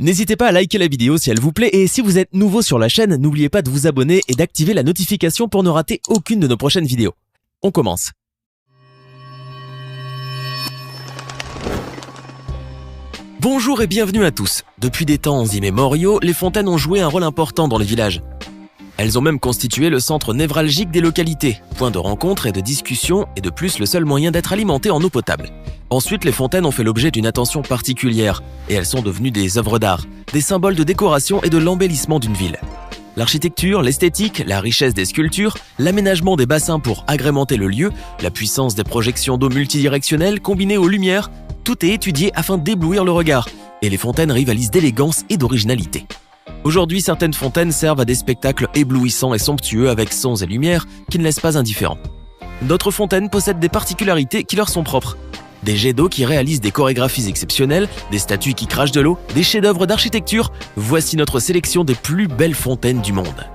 N'hésitez pas à liker la vidéo si elle vous plaît et si vous êtes nouveau sur la chaîne, n'oubliez pas de vous abonner et d'activer la notification pour ne rater aucune de nos prochaines vidéos. On commence. Bonjour et bienvenue à tous. Depuis des temps immémoriaux, les fontaines ont joué un rôle important dans les villages. Elles ont même constitué le centre névralgique des localités, point de rencontre et de discussion et de plus le seul moyen d'être alimenté en eau potable. Ensuite, les fontaines ont fait l'objet d'une attention particulière et elles sont devenues des œuvres d'art, des symboles de décoration et de l'embellissement d'une ville. L'architecture, l'esthétique, la richesse des sculptures, l'aménagement des bassins pour agrémenter le lieu, la puissance des projections d'eau multidirectionnelles combinées aux lumières, tout est étudié afin d'éblouir le regard et les fontaines rivalisent d'élégance et d'originalité. Aujourd'hui, certaines fontaines servent à des spectacles éblouissants et somptueux avec sons et lumières qui ne laissent pas indifférents. D'autres fontaines possèdent des particularités qui leur sont propres. Des jets d'eau qui réalisent des chorégraphies exceptionnelles, des statues qui crachent de l'eau, des chefs-d'œuvre d'architecture, voici notre sélection des plus belles fontaines du monde.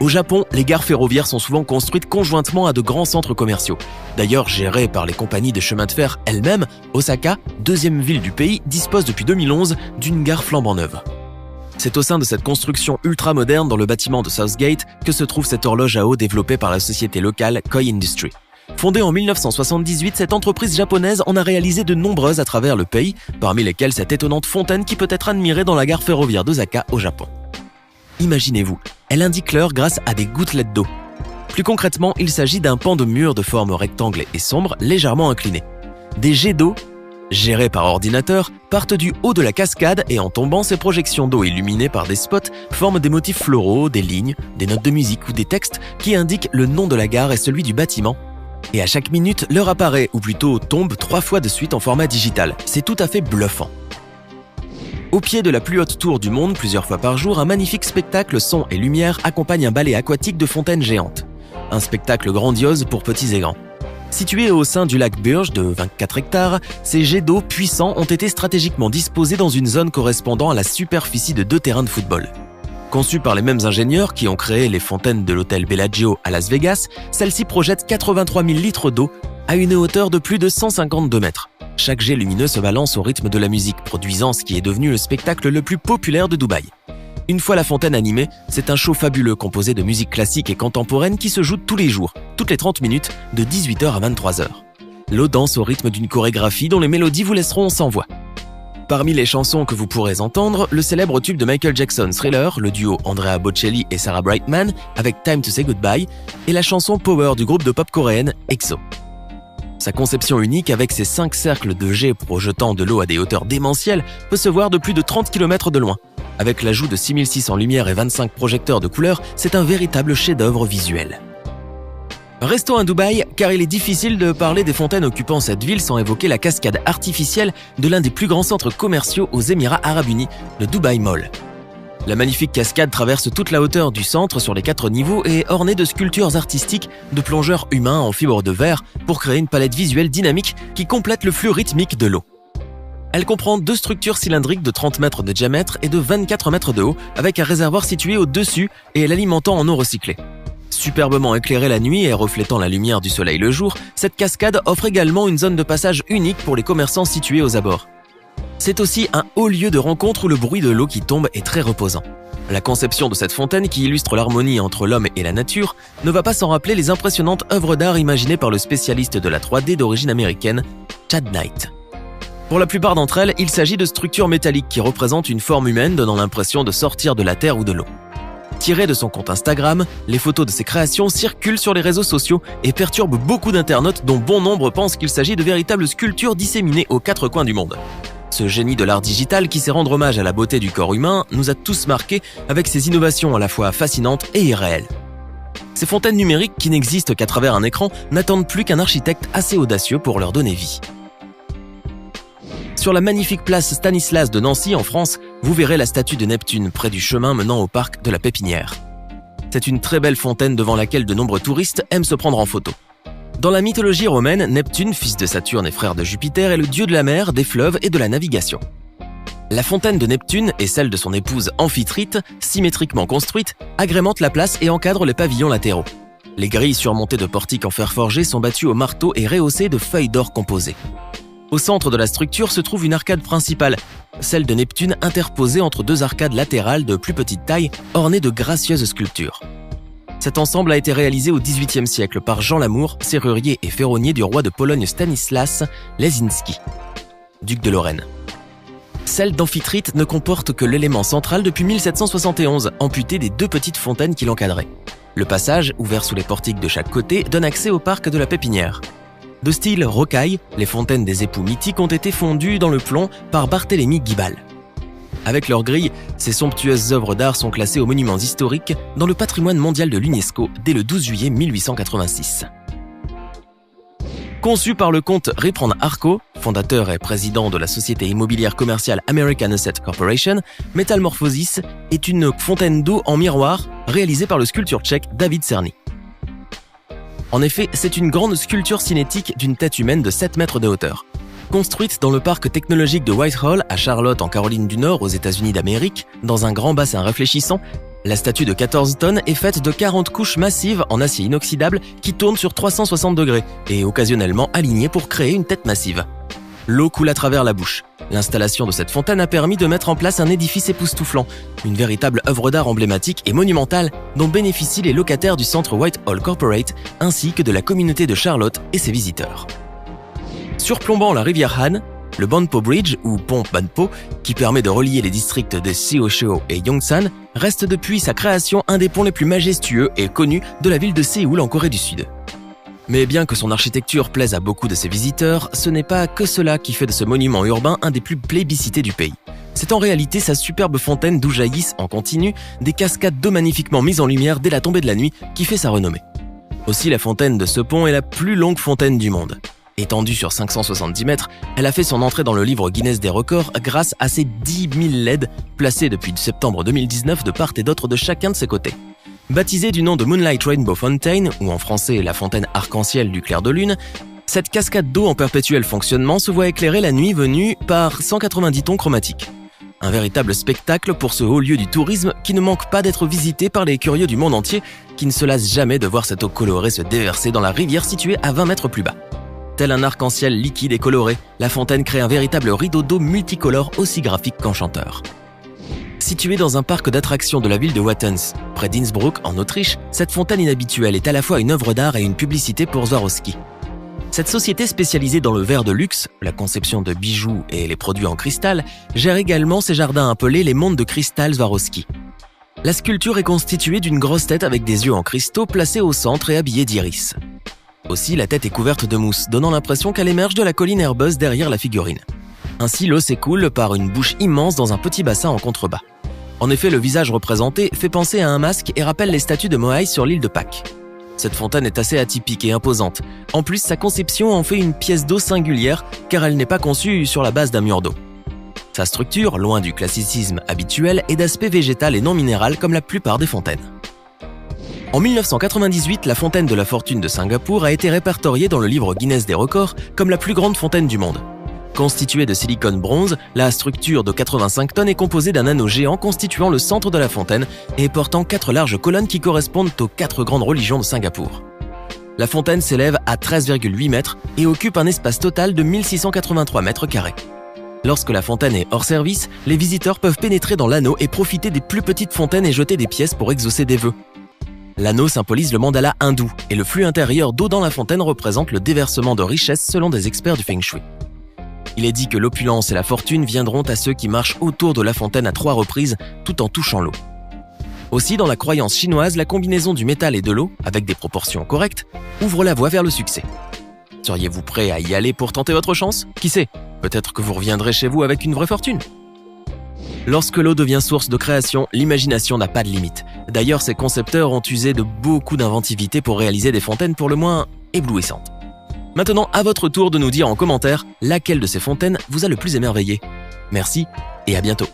Au Japon, les gares ferroviaires sont souvent construites conjointement à de grands centres commerciaux. D'ailleurs, gérées par les compagnies de chemin de fer elles-mêmes, Osaka, deuxième ville du pays, dispose depuis 2011 d'une gare flambant neuve. C'est au sein de cette construction ultra-moderne dans le bâtiment de Southgate que se trouve cette horloge à eau développée par la société locale Koi Industry. Fondée en 1978, cette entreprise japonaise en a réalisé de nombreuses à travers le pays, parmi lesquelles cette étonnante fontaine qui peut être admirée dans la gare ferroviaire d'Osaka au Japon. Imaginez-vous, elle indique l'heure grâce à des gouttelettes d'eau. Plus concrètement, il s'agit d'un pan de mur de forme rectangle et sombre, légèrement incliné. Des jets d'eau, gérés par ordinateur, partent du haut de la cascade et en tombant, ces projections d'eau illuminées par des spots forment des motifs floraux, des lignes, des notes de musique ou des textes qui indiquent le nom de la gare et celui du bâtiment. Et à chaque minute, l'heure apparaît, ou plutôt tombe 3 fois de suite en format digital. C'est tout à fait bluffant. Au pied de la plus haute tour du monde, plusieurs fois par jour, un magnifique spectacle son et lumière accompagne un ballet aquatique de fontaines géantes. Un spectacle grandiose pour petits et grands. Situés au sein du lac Burge de 24 hectares, ces jets d'eau puissants ont été stratégiquement disposés dans une zone correspondant à la superficie de 2 terrains de football. Conçues par les mêmes ingénieurs qui ont créé les fontaines de l'hôtel Bellagio à Las Vegas, celles-ci projettent 83 000 litres d'eau à une hauteur de plus de 152 mètres. Chaque jet lumineux se balance au rythme de la musique, produisant ce qui est devenu le spectacle le plus populaire de Dubaï. Une fois la fontaine animée, c'est un show fabuleux composé de musique classique et contemporaine qui se joue tous les jours, toutes les 30 minutes, de 18h à 23h. L'eau danse au rythme d'une chorégraphie dont les mélodies vous laisseront sans voix. Parmi les chansons que vous pourrez entendre, le célèbre tube de Michael Jackson, Thriller, le duo Andrea Bocelli et Sarah Brightman avec Time to Say Goodbye, et la chanson Power du groupe de pop coréenne EXO. Sa conception unique avec ses 5 cercles de jets projetant de l'eau à des hauteurs démentielles peut se voir de plus de 30 km de loin. Avec l'ajout de 6600 lumières et 25 projecteurs de couleurs, c'est un véritable chef-d'œuvre visuel. Restons à Dubaï, car il est difficile de parler des fontaines occupant cette ville sans évoquer la cascade artificielle de l'un des plus grands centres commerciaux aux Émirats Arabes Unis, le Dubai Mall. La magnifique cascade traverse toute la hauteur du centre sur les 4 niveaux et est ornée de sculptures artistiques de plongeurs humains en fibre de verre pour créer une palette visuelle dynamique qui complète le flux rythmique de l'eau. Elle comprend 2 structures cylindriques de 30 mètres de diamètre et de 24 mètres de haut avec un réservoir situé au-dessus et l'alimentant en eau recyclée. Superbement éclairée la nuit et reflétant la lumière du soleil le jour, cette cascade offre également une zone de passage unique pour les commerçants situés aux abords. C'est aussi un haut lieu de rencontre où le bruit de l'eau qui tombe est très reposant. La conception de cette fontaine qui illustre l'harmonie entre l'homme et la nature ne va pas sans rappeler les impressionnantes œuvres d'art imaginées par le spécialiste de la 3D d'origine américaine, Chad Knight. Pour la plupart d'entre elles, il s'agit de structures métalliques qui représentent une forme humaine donnant l'impression de sortir de la terre ou de l'eau. Tirées de son compte Instagram, les photos de ses créations circulent sur les réseaux sociaux et perturbent beaucoup d'internautes dont bon nombre pensent qu'il s'agit de véritables sculptures disséminées aux 4 coins du monde. Ce génie de l'art digital qui sait rendre hommage à la beauté du corps humain nous a tous marqués avec ses innovations à la fois fascinantes et irréelles. Ces fontaines numériques qui n'existent qu'à travers un écran n'attendent plus qu'un architecte assez audacieux pour leur donner vie. Sur la magnifique place Stanislas de Nancy en France, vous verrez la statue de Neptune près du chemin menant au parc de la Pépinière. C'est une très belle fontaine devant laquelle de nombreux touristes aiment se prendre en photo. Dans la mythologie romaine, Neptune, fils de Saturne et frère de Jupiter, est le dieu de la mer, des fleuves et de la navigation. La fontaine de Neptune et celle de son épouse Amphitrite, symétriquement construites, agrémentent la place et encadrent les pavillons latéraux. Les grilles surmontées de portiques en fer forgé sont battues au marteau et rehaussées de feuilles d'or composées. Au centre de la structure se trouve une arcade principale, celle de Neptune interposée entre deux arcades latérales de plus petite taille, ornées de gracieuses sculptures. Cet ensemble a été réalisé au XVIIIe siècle par Jean Lamour, serrurier et ferronnier du roi de Pologne Stanislas Leśnicki, duc de Lorraine. Celle d'Amphitrite ne comporte que l'élément central depuis 1771, amputé des deux petites fontaines qui l'encadraient. Le passage, ouvert sous les portiques de chaque côté, donne accès au parc de la Pépinière. De style rocaille, les fontaines des époux mythiques ont été fondues dans le plomb par Barthélemy Guibal. Avec leurs grilles, ces somptueuses œuvres d'art sont classées aux monuments historiques dans le patrimoine mondial de l'UNESCO dès le 12 juillet 1886. Conçu par le comte Riprand Arco, fondateur et président de la société immobilière commerciale American Asset Corporation, Metamorphosis est une fontaine d'eau en miroir réalisée par le sculpteur tchèque David Černý. En effet, c'est une grande sculpture cinétique d'une tête humaine de 7 mètres de hauteur. Construite dans le parc technologique de Whitehall à Charlotte en Caroline du Nord aux États-Unis d'Amérique, dans un grand bassin réfléchissant, la statue de 14 tonnes est faite de 40 couches massives en acier inoxydable qui tournent sur 360 degrés et occasionnellement alignées pour créer une tête massive. L'eau coule à travers la bouche. L'installation de cette fontaine a permis de mettre en place un édifice époustouflant, une véritable œuvre d'art emblématique et monumentale dont bénéficient les locataires du centre Whitehall Corporate ainsi que de la communauté de Charlotte et ses visiteurs. Surplombant la rivière Han, le Banpo Bridge, ou pont Banpo, qui permet de relier les districts de Seocho et Yongsan, reste depuis sa création un des ponts les plus majestueux et connus de la ville de Séoul en Corée du Sud. Mais bien que son architecture plaise à beaucoup de ses visiteurs, ce n'est pas que cela qui fait de ce monument urbain un des plus plébiscités du pays. C'est en réalité sa superbe fontaine d'où jaillissent en continu des cascades d'eau magnifiquement mises en lumière dès la tombée de la nuit qui fait sa renommée. Aussi, la fontaine de ce pont est la plus longue fontaine du monde. Étendue sur 570 mètres, elle a fait son entrée dans le livre Guinness des records grâce à ses 10 000 LED placés depuis septembre 2019 de part et d'autre de chacun de ses côtés. Baptisée du nom de Moonlight Rainbow Fountain, ou en français la fontaine arc-en-ciel du clair de lune, cette cascade d'eau en perpétuel fonctionnement se voit éclairée la nuit venue par 190 tons chromatiques. Un véritable spectacle pour ce haut lieu du tourisme qui ne manque pas d'être visité par les curieux du monde entier qui ne se lassent jamais de voir cette eau colorée se déverser dans la rivière située à 20 mètres plus bas. Tel un arc-en-ciel liquide et coloré, la fontaine crée un véritable rideau d'eau multicolore aussi graphique qu'enchanteur. Située dans un parc d'attractions de la ville de Wattens, près d'Innsbruck en Autriche, cette fontaine inhabituelle est à la fois une œuvre d'art et une publicité pour Swarovski. Cette société spécialisée dans le verre de luxe, la conception de bijoux et les produits en cristal, gère également ses jardins appelés les mondes de cristal Swarovski. La sculpture est constituée d'une grosse tête avec des yeux en cristaux placés au centre et habillés d'iris. Aussi, la tête est couverte de mousse, donnant l'impression qu'elle émerge de la colline herbeuse derrière la figurine. Ainsi, l'eau s'écoule par une bouche immense dans un petit bassin en contrebas. En effet, le visage représenté fait penser à un masque et rappelle les statues de Moai sur l'île de Pâques. Cette fontaine est assez atypique et imposante. En plus, sa conception en fait une pièce d'eau singulière car elle n'est pas conçue sur la base d'un mur d'eau. Sa structure, loin du classicisme habituel, est d'aspect végétal et non minéral comme la plupart des fontaines. En 1998, la fontaine de la fortune de Singapour a été répertoriée dans le livre Guinness des records comme la plus grande fontaine du monde. Constituée de silicone bronze, la structure de 85 tonnes est composée d'un anneau géant constituant le centre de la fontaine et portant 4 larges colonnes qui correspondent aux 4 grandes religions de Singapour. La fontaine s'élève à 13,8 mètres et occupe un espace total de 1683 mètres carrés. Lorsque la fontaine est hors service, les visiteurs peuvent pénétrer dans l'anneau et profiter des plus petites fontaines et jeter des pièces pour exaucer des vœux. L'anneau symbolise le mandala hindou et le flux intérieur d'eau dans la fontaine représente le déversement de richesses selon des experts du Feng Shui. Il est dit que l'opulence et la fortune viendront à ceux qui marchent autour de la fontaine à 3 reprises tout en touchant l'eau. Aussi, dans la croyance chinoise, la combinaison du métal et de l'eau, avec des proportions correctes, ouvre la voie vers le succès. Seriez-vous prêt à y aller pour tenter votre chance? Qui sait? Peut-être que vous reviendrez chez vous avec une vraie fortune. Lorsque l'eau devient source de création, l'imagination n'a pas de limite. D'ailleurs, ses concepteurs ont usé de beaucoup d'inventivité pour réaliser des fontaines pour le moins éblouissantes. Maintenant, à votre tour de nous dire en commentaire laquelle de ces fontaines vous a le plus émerveillé. Merci et à bientôt.